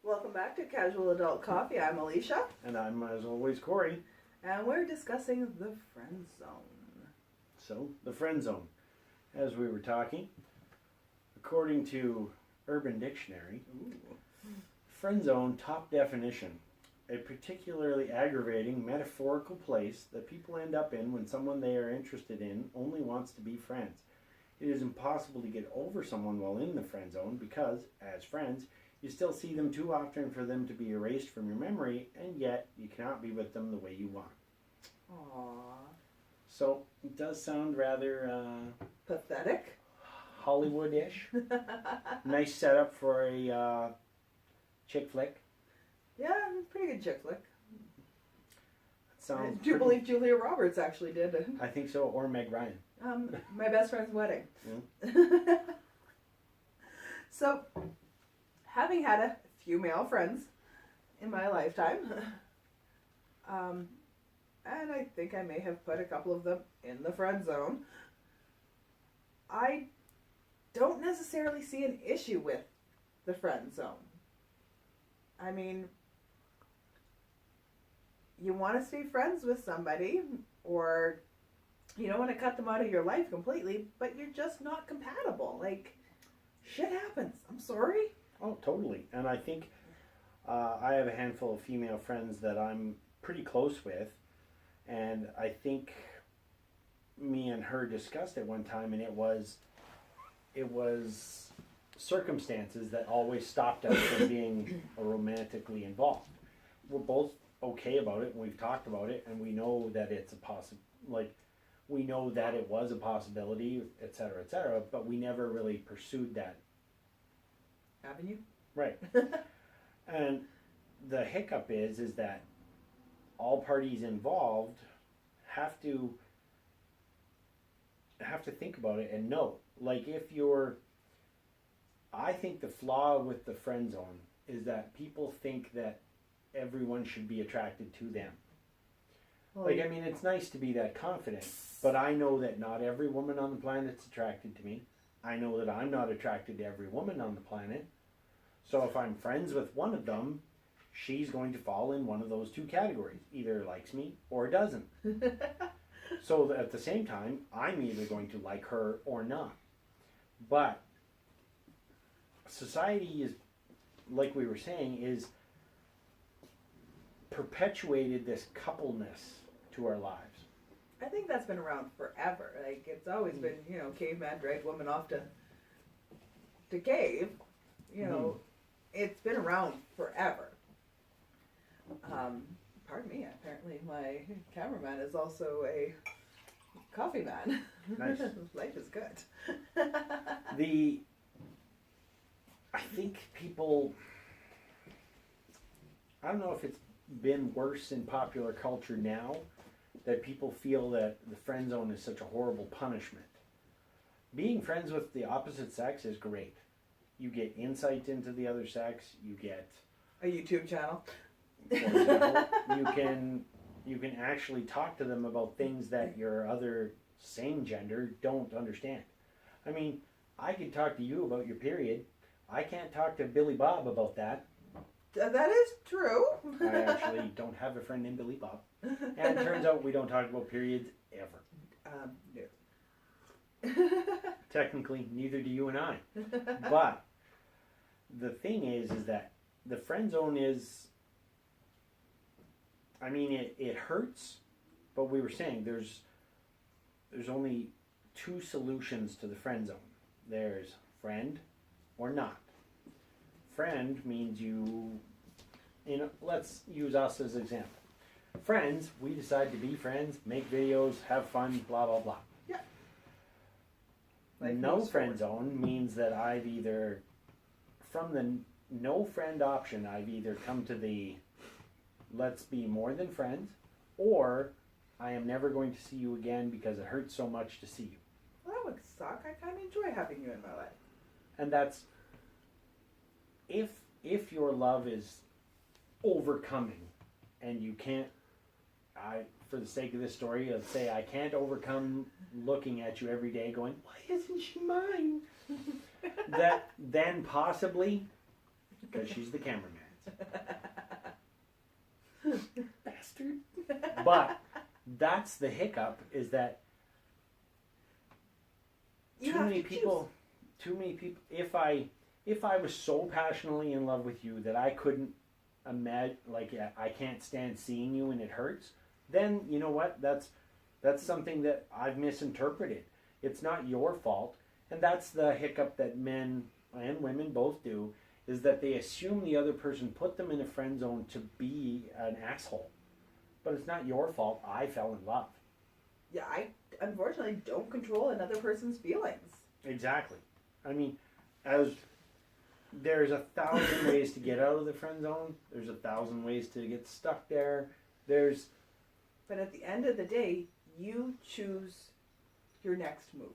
Welcome back to Casual Adult Coffee. I'm Alicia. And I'm, as always, Corey. And we're discussing the friend zone. So, the friend zone. As we were talking, according to Urban Dictionary, friend zone, top definition, a particularly aggravating metaphorical place that people end up in when someone they are interested in only wants to be friends. It is impossible to get over someone while in the friend zone because, as friends, you still see them too often for them to be erased from your memory, and yet you cannot be with them the way you want. Aww. So, it does sound rather Pathetic. Hollywood-ish. Nice setup for a chick flick. Yeah, pretty good chick flick. Sounds. Do you believe Julia Roberts actually did it? I think so, or Meg Ryan. My best friend's wedding. Yeah. So, having had a few male friends in my lifetime, and I think I may have put a couple of them in the friend zone, I don't necessarily see an issue with the friend zone. I mean, you want to stay friends with somebody, or you don't want to cut them out of your life completely, but you're just not compatible. Like, shit happens. I'm sorry. Oh, totally. And I think I have a handful of female friends that I'm pretty close with, and I think me and her discussed it one time, and it was circumstances that always stopped us from being romantically involved. We're both okay about it, and we've talked about it, and we know that it's we know that it was a possibility, etc., but we never really pursued that Avenue? Right. And the hiccup is that all parties involved have to think about it and know. Like, I think the flaw with the friend zone is that people think that everyone should be attracted to them. Well, I mean, it's nice to be that confident, but I know that not every woman on the planet's attracted to me. I know that I'm not attracted to every woman on the planet. So if I'm friends with one of them, she's going to fall in one of those two categories. Either likes me or doesn't. So at the same time, I'm either going to like her or not. But society is, like we were saying, is perpetuated this coupleness to our lives. I think that's been around forever. Like, it's always been, caveman dragged woman off to cave. It's been around forever. Pardon me, apparently my cameraman is also a coffee man. Nice. Life is good. I think people, I don't know if it's been worse in popular culture now, that people feel that the friend zone is such a horrible punishment. Being friends with the opposite sex is great. You get insight into the other sex. You get a YouTube channel. For example, you can actually talk to them about things that your other same gender don't understand. I mean, I could talk to you about your period. I can't talk to Billy Bob about that. That is true. I actually don't have a friend named Billy Bob. And it turns out we don't talk about periods ever. No. Technically, neither do you and I. But the thing is that the friend zone is, I mean, it hurts, but we were saying there's only two solutions to the friend zone. There's friend or not. Friend means let's use us as an example. Friends, we decide to be friends, make videos, have fun, blah, blah, blah. Yeah. Like no friend zone means that I've either, from the no friend option, I've either come to the let's be more than friends, or I am never going to see you again because it hurts so much to see you. Well, that would suck. I kind of enjoy having you in my life. And that's, if your love is overcoming and you can't, for the sake of this story, let's say I can't overcome looking at you every day going, why isn't she mine? That then possibly, because she's the cameraman. Bastard. But that's the hiccup, is that too many people, if I was so passionately in love with you that I couldn't imagine, like, I can't stand seeing you and it hurts, then you know what? That's something that I've misinterpreted. It's not your fault. And that's the hiccup that men and women both do, is that they assume the other person put them in a friend zone to be an asshole. But it's not your fault. I fell in love. Yeah, I unfortunately don't control another person's feelings. Exactly. I mean, as there's 1,000 ways to get out of the friend zone. There's 1,000 ways to get stuck there. But at the end of the day, you choose your next move.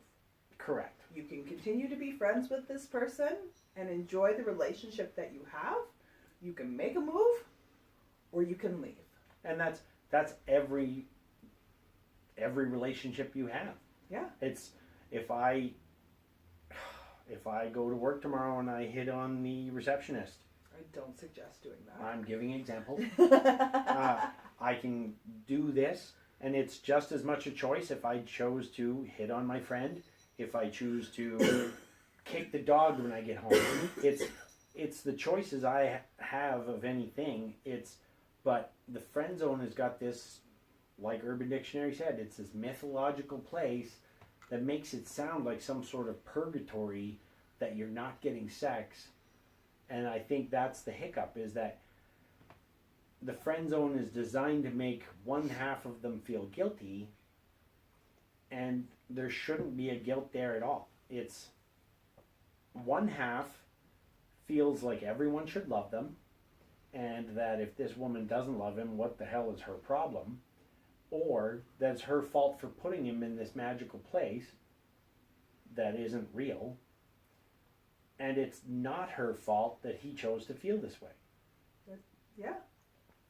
Correct. You can continue to be friends with this person and enjoy the relationship that you have. You can make a move, or you can leave. And that's every relationship you have. Yeah. It's if I go to work tomorrow and I hit on the receptionist. I don't suggest doing that. I'm giving examples. I can do this, and it's just as much a choice if I chose to hit on my friend, if I choose to kick the dog when I get home. It's the choices I have of anything. But the friend zone has got this, like Urban Dictionary said, it's this mythological place that makes it sound like some sort of purgatory, that you're not getting sex. And I think that's the hiccup, is that the friend zone is designed to make one half of them feel guilty, and there shouldn't be a guilt there at all. It's one half feels like everyone should love them, and that if this woman doesn't love him, what the hell is her problem? Or that's her fault for putting him in this magical place that isn't real. And it's not her fault that he chose to feel this way. Yeah.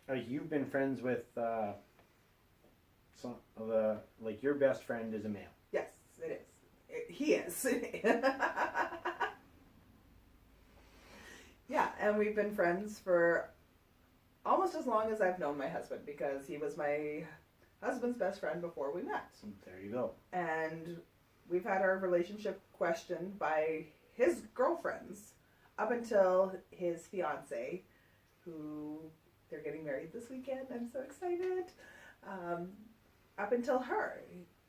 Like, you've been friends with like, your best friend is a male. Yes, it is. He is. Yeah, and we've been friends for almost as long as I've known my husband, because he was my husband's best friend before we met. There you go. And we've had our relationship questioned by his girlfriends up until his fiance, who they're getting married this weekend. I'm so excited. Up until her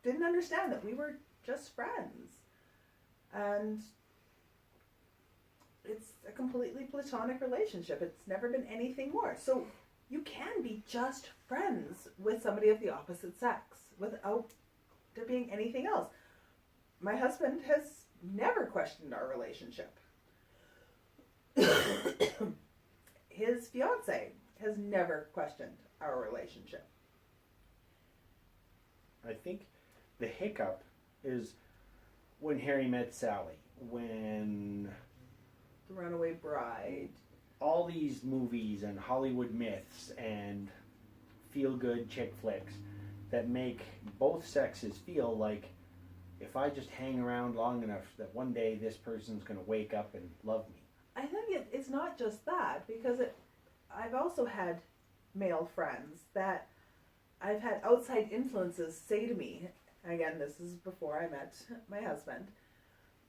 didn't understand that we were just friends, and it's a completely platonic relationship. It's never been anything more. So you can be just friends with somebody of the opposite sex without there being anything else. My husband has never questioned our relationship. His fiance has never questioned our relationship. I think the hiccup is when Harry met Sally, when The Runaway Bride. all these movies and Hollywood myths and feel-good chick flicks that make both sexes feel like, if I just hang around long enough, that one day this person's going to wake up and love me. I think it's not just that, because I've also had male friends that I've had outside influences say to me, again, this is before I met my husband,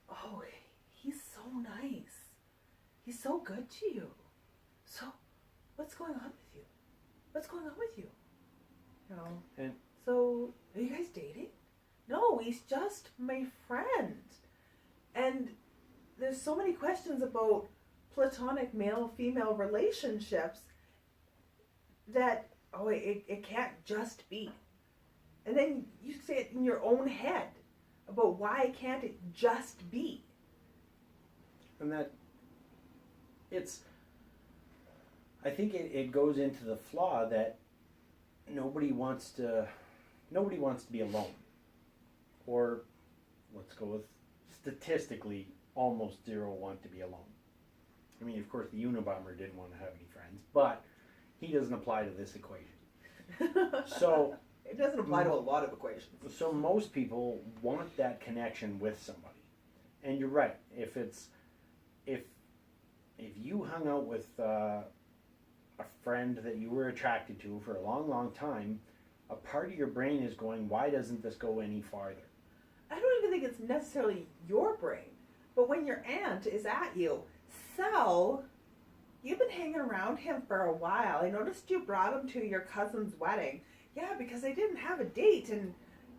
oh, he's so nice. He's so good to you. So, what's going on with you? What's going on with you? You know, And so, are you guys dating? No, he's just my friend. And there's so many questions about platonic male-female relationships that, oh, it can't just be. And then you say it in your own head about why can't it just be. And that, I think it goes into the flaw that nobody wants to be alone. Or, let's go with, statistically, almost zero want to be alone. I mean, of course, the Unabomber didn't want to have any friends, but he doesn't apply to this equation. So it doesn't apply to a lot of equations. So most people want that connection with somebody. And you're right. If you hung out with a friend that you were attracted to for a long, long time, a part of your brain is going, why doesn't this go any farther? I don't even think it's necessarily your brain, but when your aunt is at you, so you've been hanging around him for a while. I noticed you brought him to your cousin's wedding. Yeah, because I didn't have a date, and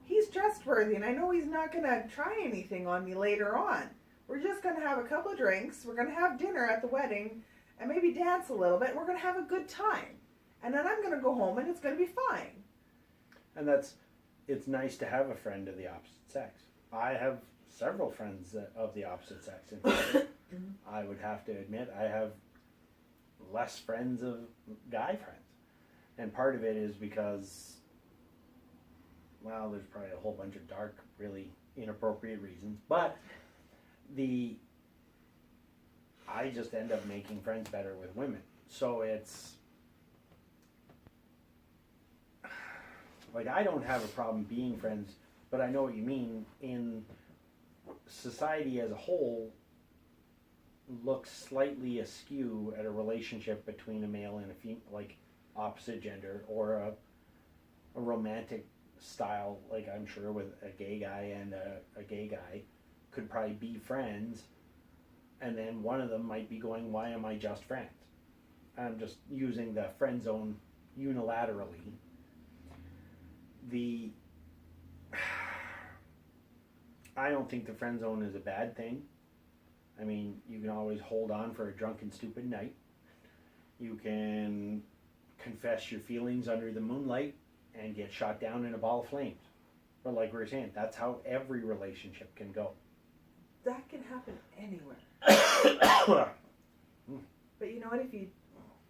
he's trustworthy, and I know he's not going to try anything on me later on. We're just going to have a couple of drinks, we're going to have dinner at the wedding, and maybe dance a little bit, and we're going to have a good time. And then I'm going to go home, and it's going to be fine. And it's nice to have a friend of the opposite sex. I have several friends of the opposite sex. In fact, I would have to admit I have less friends of guy friends. And part of it is because, well, there's probably a whole bunch of dark, really inappropriate reasons. But I just end up making friends better with women. So it's, like, I don't have a problem being friends, but I know what you mean. In society as a whole, looks slightly askew at a relationship between a male and a female, like opposite gender, or a romantic style, like I'm sure with a gay guy and a gay guy could probably be friends, and then one of them might be going, why am I just friends? I'm just using the friend zone unilaterally. I don't think the friend zone is a bad thing. I mean, you can always hold on for a drunken, stupid night. You can confess your feelings under the moonlight and get shot down in a ball of flames. But like we were saying, that's how every relationship can go. That can happen anywhere. But you know what? If you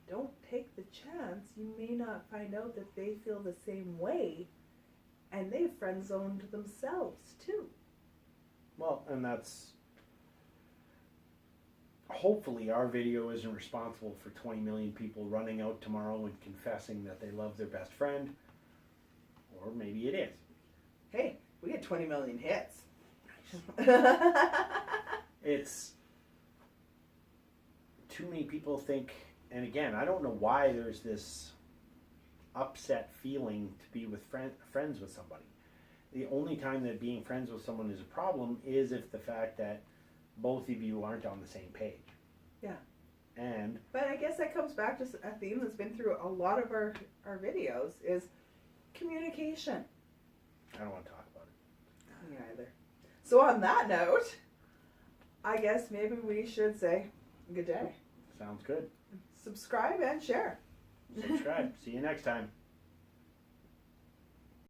don't take the chance, you may not find out that they feel the same way, and they've friend zoned themselves too. Well, and that's, hopefully our video isn't responsible for 20 million people running out tomorrow and confessing that they love their best friend. Or maybe it is. Hey, we get 20 million hits. It's, too many people think, and again, I don't know why there's this upset feeling to be with friends with somebody. The only time that being friends with someone is a problem is if the fact that both of you aren't on the same page. Yeah. And but I guess that comes back to a theme that's been through a lot of our videos is communication. I don't want to talk about it. Me either. So on that note, I guess maybe we should say good day. Sounds good. Subscribe and share. Subscribe. See you next time.